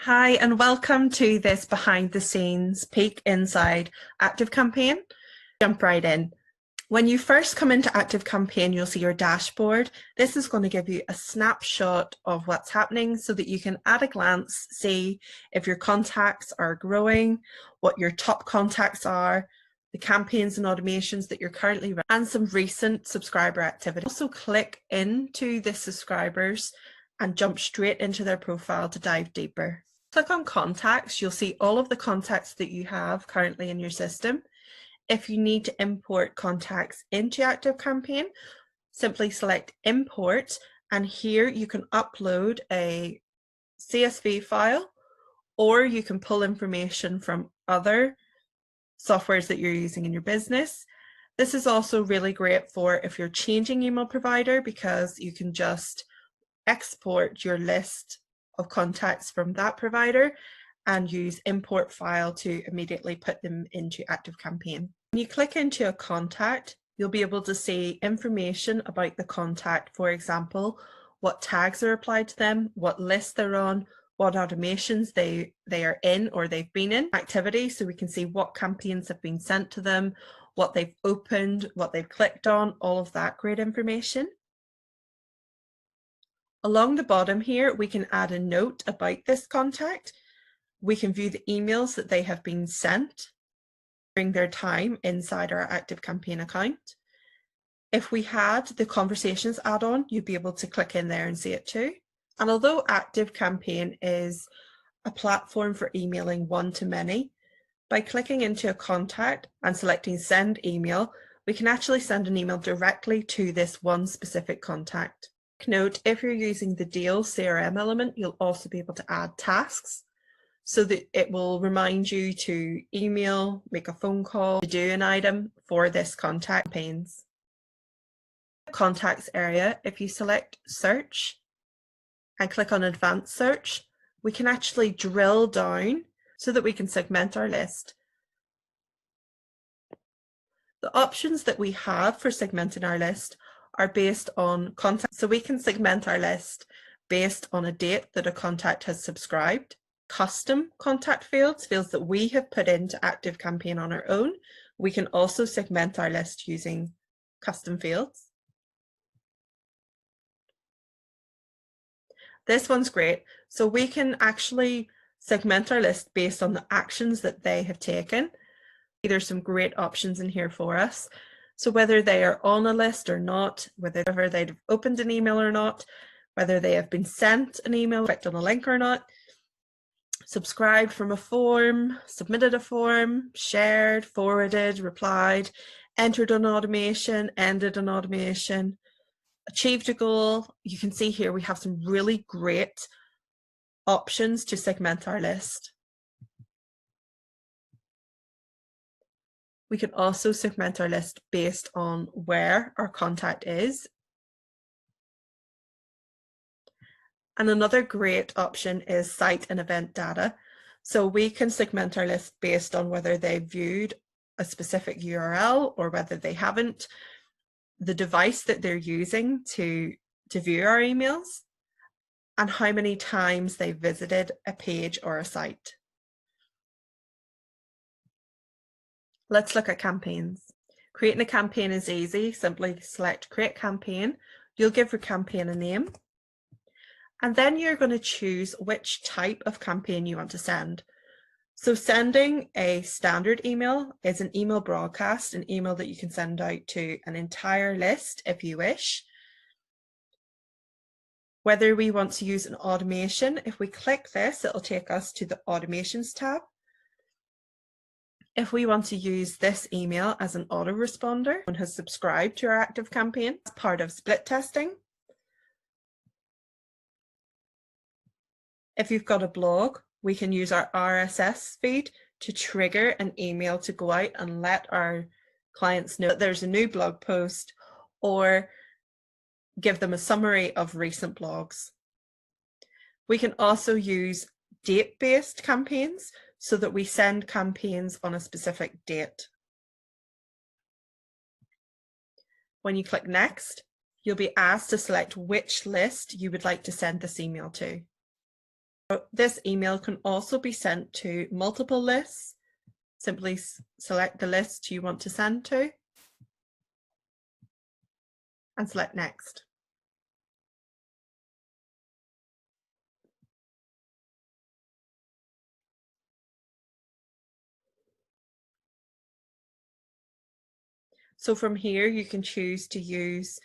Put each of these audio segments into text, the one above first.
Hi, and welcome to this behind the scenes peek inside Activecampaign. Jump right in. When you first come into Activecampaign, you'll see your dashboard. This is going to give you a snapshot of what's happening so that you can at a glance see if your contacts are growing, what your top contacts are, the campaigns and automations that you're currently running, and some recent subscriber activity. Also click into the subscribers and jump straight into their profile to dive deeper. Click on contacts, you'll see all of the contacts that you have currently in your system. If you need to import contacts into Activecampaign, simply select import, and here you can upload a CSV file, or you can pull information from other softwares that you're using in your business. This is also really great for if you're changing email provider, because you can just export your list of contacts from that provider and use import file to immediately put them into Activecampaign. When you click into a contact, you'll be able to see information about the contact. For example, what tags are applied to them, what list they're on, what automations they are in or they've been in, activity, so we can see what campaigns have been sent to them, what they've opened, what they've clicked on, all of that great information. Along the bottom here, we can add a note about this contact. We can view the emails that they have been sent during their time inside our Activecampaign account. If we had the conversations add-on, you'd be able to click in there and see it too. And although Activecampaign is a platform for emailing one-to-many, by clicking into a contact and selecting send email, we can actually send an email directly to this one specific contact. Note, if you're using the Deal CRM element, you'll also be able to add tasks so that it will remind you to email, make a phone call, to do an item for this contact campaigns. Contacts area, if you select search and click on advanced search, we can actually drill down so that we can segment our list. The options that we have for segmenting our list are based on contact. So we can segment our list based on a date that a contact has subscribed. Custom contact fields that we have put into Activecampaign on our own. We can also segment our list using custom fields. This one's great. So we can actually segment our list based on the actions that they have taken. There's some great options in here for us. So whether they are on a list or not, whether they've opened an email or not, whether they have been sent an email, clicked on a link or not, subscribed from a form, submitted a form, shared, forwarded, replied, entered an automation, ended an automation, achieved a goal. You can see here we have some really great options to segment our list. We can also segment our list based on where our contact is. And another great option is site and event data. So we can segment our list based on whether they viewed a specific URL or whether they haven't, the device that they're using to view our emails, and how many times they visited a page or a site. Let's look at campaigns. Creating a campaign is easy. Simply select create campaign. You'll give your campaign a name. And then you're going to choose which type of campaign you want to send. So sending a standard email is an email broadcast, an email that you can send out to an entire list if you wish. Whether we want to use an automation, if we click this, it'll take us to the automations tab. If we want to use this email as an autoresponder, one has subscribed to our Activecampaign as part of split testing. If you've got a blog, we can use our RSS feed to trigger an email to go out and let our clients know that there's a new blog post, or give them a summary of recent blogs. We can also use date-based campaigns so that we send campaigns on a specific date. When you click next, you'll be asked to select which list you would like to send this email to. This email can also be sent to multiple lists. Simply select the list you want to send to and select Next. So from here, you can choose to use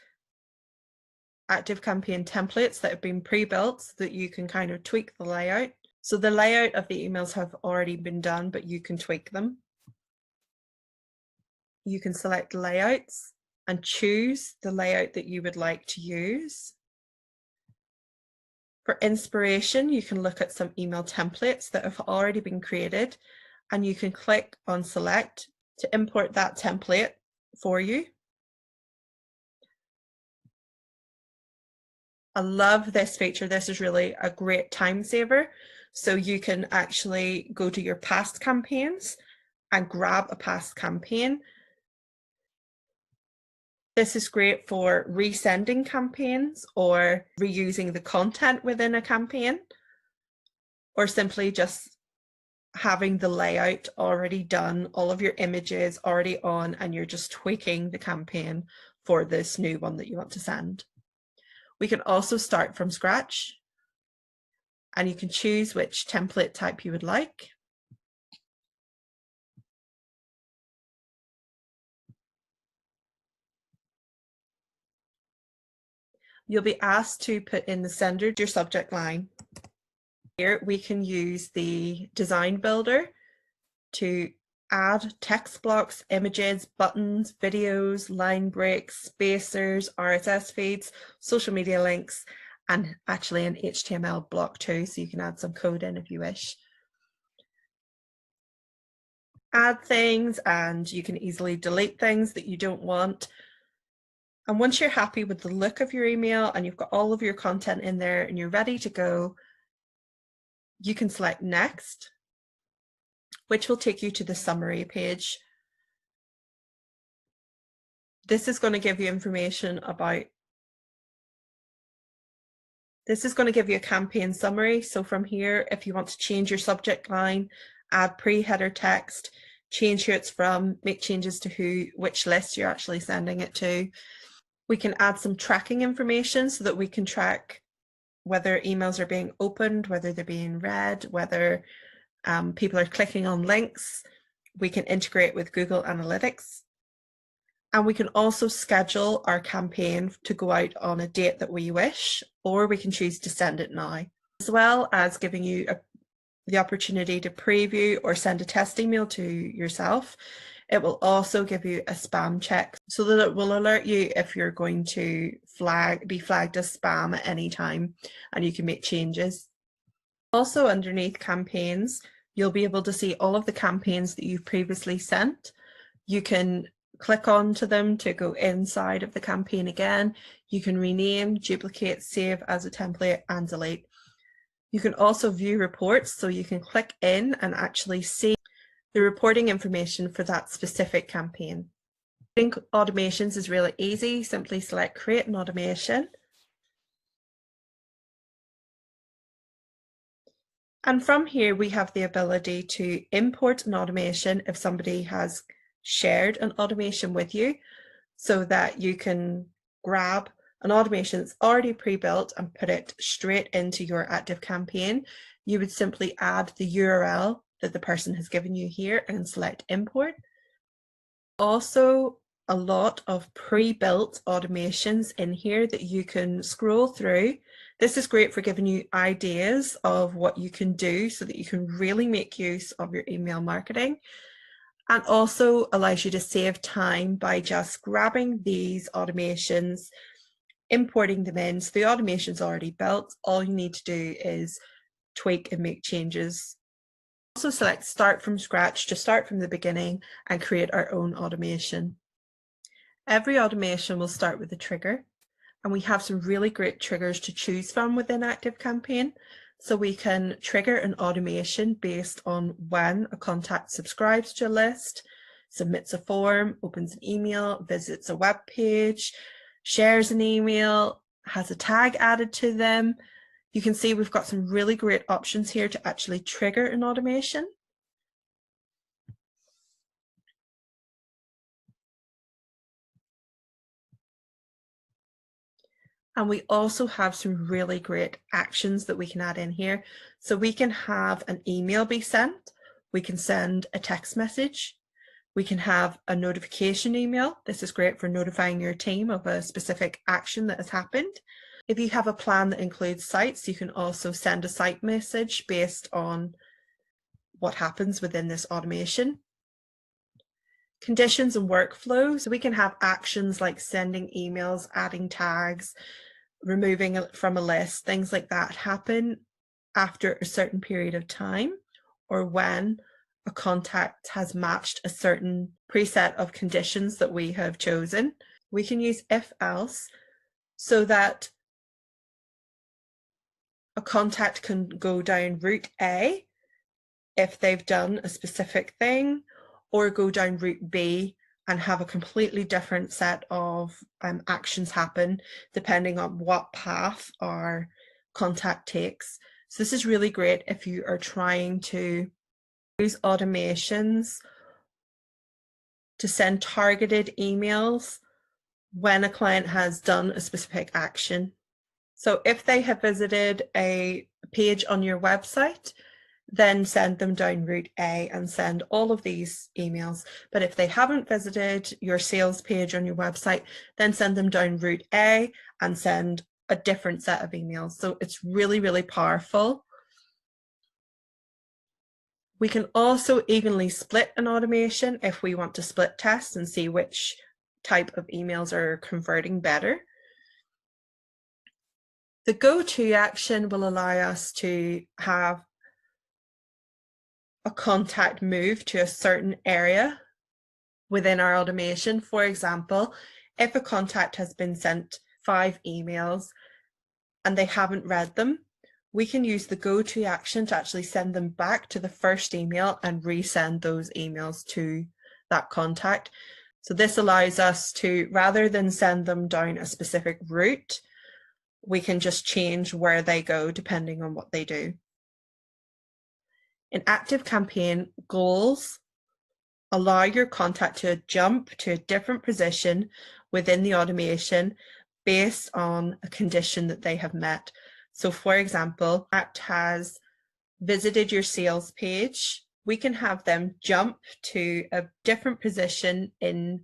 Activecampaign templates that have been pre-built so that you can kind of tweak the layout. So the layout of the emails have already been done, but you can tweak them. You can select layouts and choose the layout that you would like to use. For inspiration, you can look at some email templates that have already been created, and you can click on select to import that template for you. I love this feature. This is really a great time saver. So you can actually go to your past campaigns and grab a past campaign. This is great for resending campaigns or reusing the content within a campaign, or simply just having the layout already done, all of your images already on, and you're just tweaking the campaign for this new one that you want to send. We can also start from scratch, and you can choose which template type you would like. You'll be asked to put in the sender your subject line. Here we can use the design builder to add text blocks, images, buttons, videos, line breaks, spacers, RSS feeds, social media links, and actually an HTML block too, so you can add some code in if you wish. Add things, and you can easily delete things that you don't want. And once you're happy with the look of your email and you've got all of your content in there and you're ready to go, you can select Next, which will take you to the summary page. This is going to give you information about, this is going to give you a campaign summary. So from here, if you want to change your subject line, add pre-header text, change who it's from, make changes to which list you're actually sending it to. We can add some tracking information so that we can track whether emails are being opened, whether they're being read, whether people are clicking on links. We can integrate with Google Analytics. And we can also schedule our campaign to go out on a date that we wish, or we can choose to send it now, as well as giving you the opportunity to preview or send a test email to yourself. It will also give you a spam check so that it will alert you if you're going to be flagged as spam at any time, and you can make changes. Also underneath campaigns, you'll be able to see all of the campaigns that you've previously sent. You can click onto them to go inside of the campaign again. You can rename, duplicate, save as a template, and delete. You can also view reports, so you can click in and actually see the reporting information for that specific campaign. Automations is really easy. Simply select Create an Automation. And from here, we have the ability to import an automation if somebody has shared an automation with you, so that you can grab an automation that's already pre-built and put it straight into your Activecampaign. You would simply add the URL that the person has given you here and select import. Also, a lot of pre-built automations in here that you can scroll through. This is great for giving you ideas of what you can do so that you can really make use of your email marketing, and also allows you to save time by just grabbing these automations, importing them in. So the automation's already built. All you need to do is tweak and make changes. Also select Start from Scratch to start from the beginning and create our own automation. Every automation will start with a trigger, and we have some really great triggers to choose from within Activecampaign. So we can trigger an automation based on when a contact subscribes to a list, submits a form, opens an email, visits a web page, shares an email, has a tag added to them. You can see we've got some really great options here to actually trigger an automation. And we also have some really great actions that we can add in here. So we can have an email be sent. We can send a text message. We can have a notification email. This is great for notifying your team of a specific action that has happened. If you have a plan that includes sites, you can also send a site message based on what happens within this automation. Conditions and workflows. So we can have actions like sending emails, adding tags, removing it from a list, things like that happen after a certain period of time, or when a contact has matched a certain preset of conditions that we have chosen. We can use if else so that a contact can go down route A if they've done a specific thing, or go down route B and have a completely different set of actions happen depending on what path our contact takes. So this is really great if you are trying to use automations to send targeted emails when a client has done a specific action. So if they have visited a page on your website, then send them down route A and send all of these emails. But if they haven't visited your sales page on your website, then send them down route A and send a different set of emails. So it's really, really powerful. We can also evenly split an automation if we want to split test and see which type of emails are converting better. The go-to action will allow us to have a contact move to a certain area within our automation. For example, if a contact has been sent 5 emails and they haven't read them, we can use the go-to action to actually send them back to the first email and resend those emails to that contact. So this allows us to, rather than send them down a specific route, we can just change where they go depending on what they do. In Activecampaign, goals allow your contact to jump to a different position within the automation based on a condition that they have met. So for example, contact has visited your sales page. We can have them jump to a different position in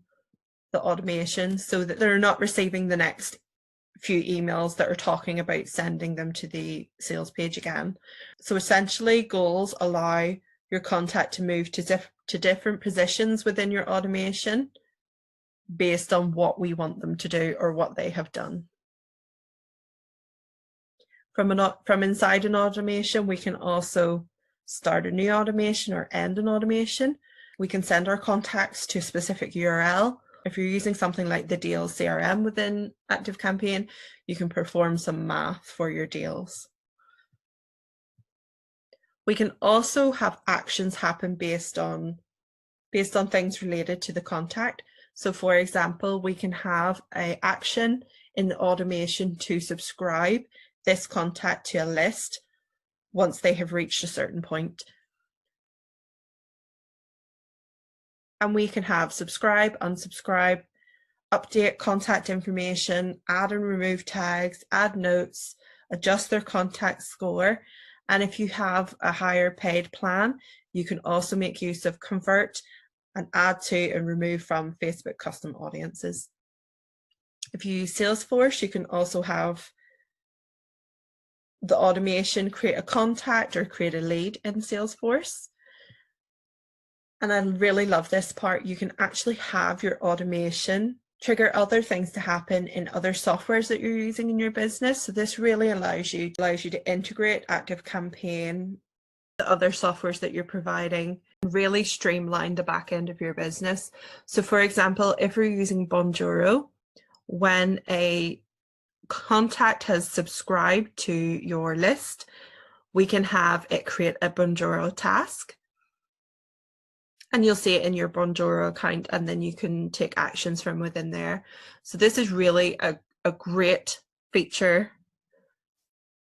the automation so that they're not receiving the next few emails that are talking about sending them to the sales page again. So essentially, goals allow your contact to move to different positions within your automation based on what we want them to do or what they have done. From inside an automation, we can also start a new automation or end an automation. We can send our contacts to a specific URL. If you're using something like the deals CRM within Activecampaign, you can perform some math for your deals. We can also have actions happen based on things related to the contact. So for example, we can have an action in the automation to subscribe this contact to a list once they have reached a certain point. And we can have subscribe, unsubscribe, update contact information, add and remove tags, add notes, adjust their contact score. And if you have a higher paid plan, you can also make use of convert and add to and remove from Facebook custom audiences. If you use Salesforce, you can also have the automation create a contact or create a lead in Salesforce. And I really love this part. You can actually have your automation trigger other things to happen in other softwares that you're using in your business. So this really allows you to integrate Activecampaign, the other softwares that you're providing, and really streamline the back end of your business. So for example, if you're using Bonjoro, when a contact has subscribed to your list, we can have it create a Bonjoro task. And you'll see it in your Bonjoro account, and then you can take actions from within there. So this is really a great feature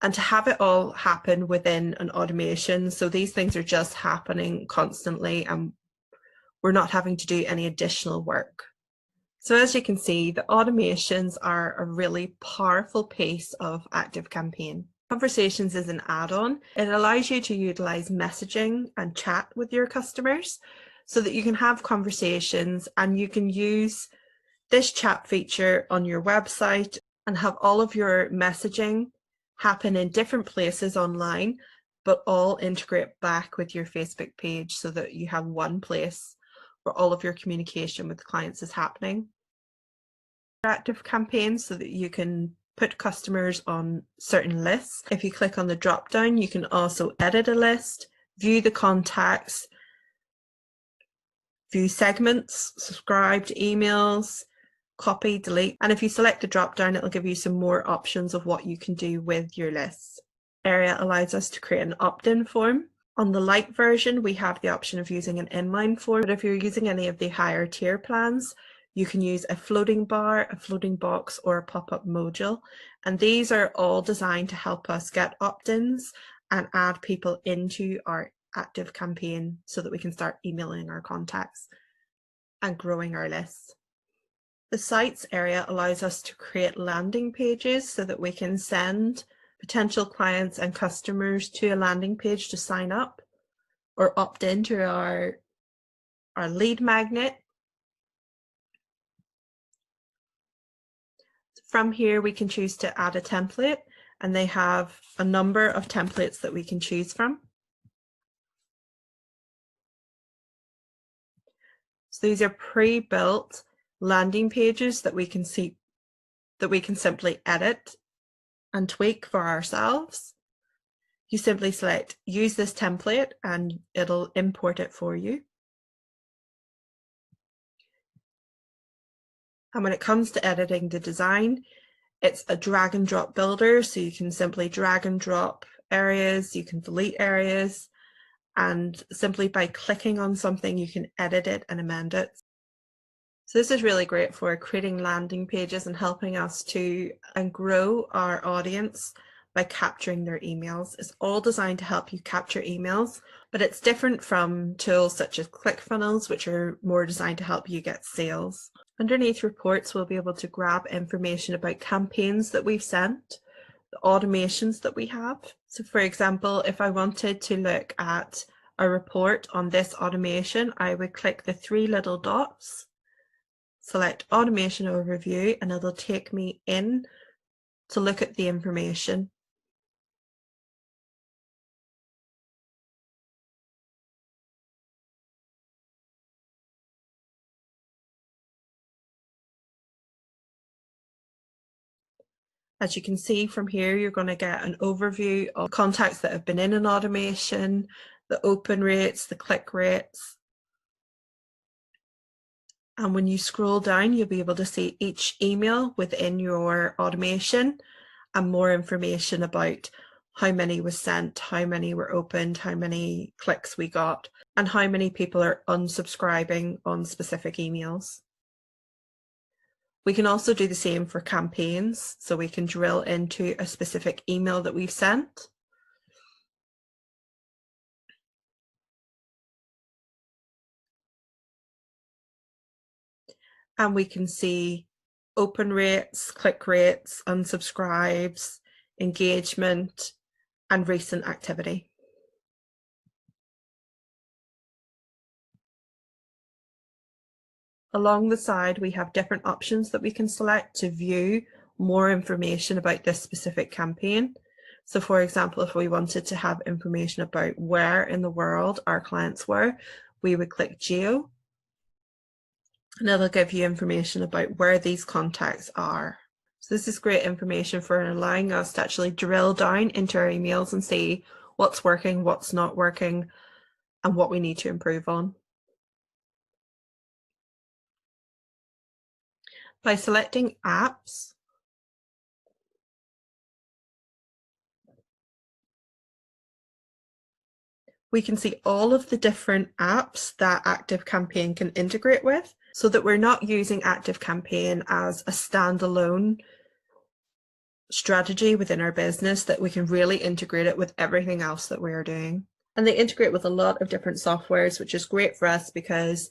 and to have it all happen within an automation. So these things are just happening constantly and we're not having to do any additional work. So as you can see, the automations are a really powerful piece of Activecampaign. Conversations is an add-on. It allows you to utilize messaging and chat with your customers so that you can have conversations, and you can use this chat feature on your website and have all of your messaging happen in different places online, but all integrate back with your Facebook page so that you have one place where all of your communication with clients is happening. Activecampaign so that you can put customers on certain lists. If you click on the drop down, you can also edit a list, view the contacts, view segments, subscribe to emails, copy, delete, and if you select the drop down, it'll give you some more options of what you can do with your lists. Area allows us to create an opt-in form. On the light version, we have the option of using an inline form, but if you're using any of the higher tier plans, you can use a floating bar, a floating box, or a pop-up module. And these are all designed to help us get opt-ins and add people into our Activecampaign so that we can start emailing our contacts and growing our lists. The sites area allows us to create landing pages so that we can send potential clients and customers to a landing page to sign up or opt into our lead magnet. From here, we can choose to add a template, and they have a number of templates that we can choose from. So these are pre-built landing pages that we can simply edit and tweak for ourselves. You simply select use this template and it'll import it for you. And when it comes to editing the design, it's a drag and drop builder, so you can simply drag and drop areas, you can delete areas, and simply by clicking on something you can edit it and amend it. So this is really great for creating landing pages and helping us to grow our audience by capturing their emails. It's all designed to help you capture emails, but it's different from tools such as ClickFunnels, which are more designed to help you get sales. Underneath reports, we'll be able to grab information about campaigns that we've sent, the automations that we have. So for example, if I wanted to look at a report on this automation, I would click the three little dots, select automation overview, and it'll take me in to look at the information. As you can see from here, you're going to get an overview of contacts that have been in an automation, the open rates, the click rates. And when you scroll down, you'll be able to see each email within your automation and more information about how many was sent, how many were opened, how many clicks we got, and how many people are unsubscribing on specific emails. We can also do the same for campaigns, so we can drill into a specific email that we've sent. And we can see open rates, click rates, unsubscribes, engagement, and recent activity. Along the side, we have different options that we can select to view more information about this specific campaign. So for example, if we wanted to have information about where in the world our clients were, we would click Geo, and it'll give you information about where these contacts are. So this is great information for allowing us to actually drill down into our emails and see what's working, what's not working, and what we need to improve on. By selecting apps, we can see all of the different apps that Activecampaign can integrate with, so that we're not using Activecampaign as a standalone strategy within our business that we can really integrate it with everything else that we're doing. And they integrate with a lot of different softwares, which is great for us because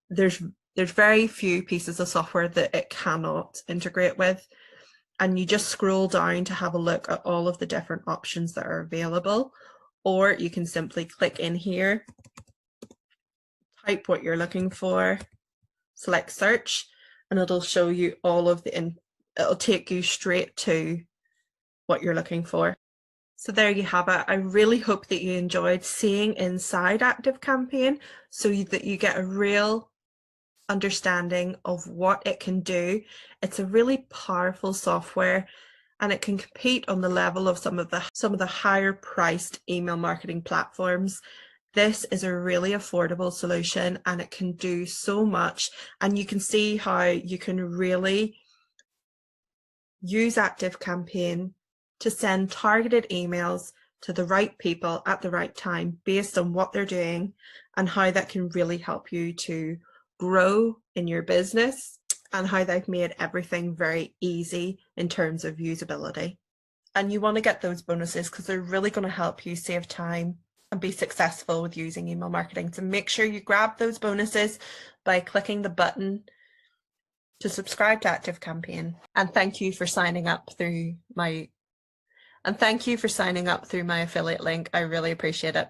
there's very few pieces of software that it cannot integrate with. And you just scroll down to have a look at all of the different options that are available, or you can simply click in here, type what you're looking for, select search, and it'll show you all of it'll take you straight to what you're looking for. So there you have it. I really hope that you enjoyed seeing inside Activecampaign so that you get a real understanding of what it can do. It's a really powerful software and it can compete on the level of some of the higher priced email marketing platforms. This is a really affordable solution and it can do so much, and you can see how you can really use Activecampaign to send targeted emails to the right people at the right time based on what they're doing, and how that can really help you to grow in your business, and how they've made everything very easy in terms of usability. And you want to get those bonuses because they're really going to help you save time and be successful with using email marketing. So make sure you grab those bonuses by clicking the button to subscribe to Activecampaign. And thank you for signing up through my affiliate link. I really appreciate it.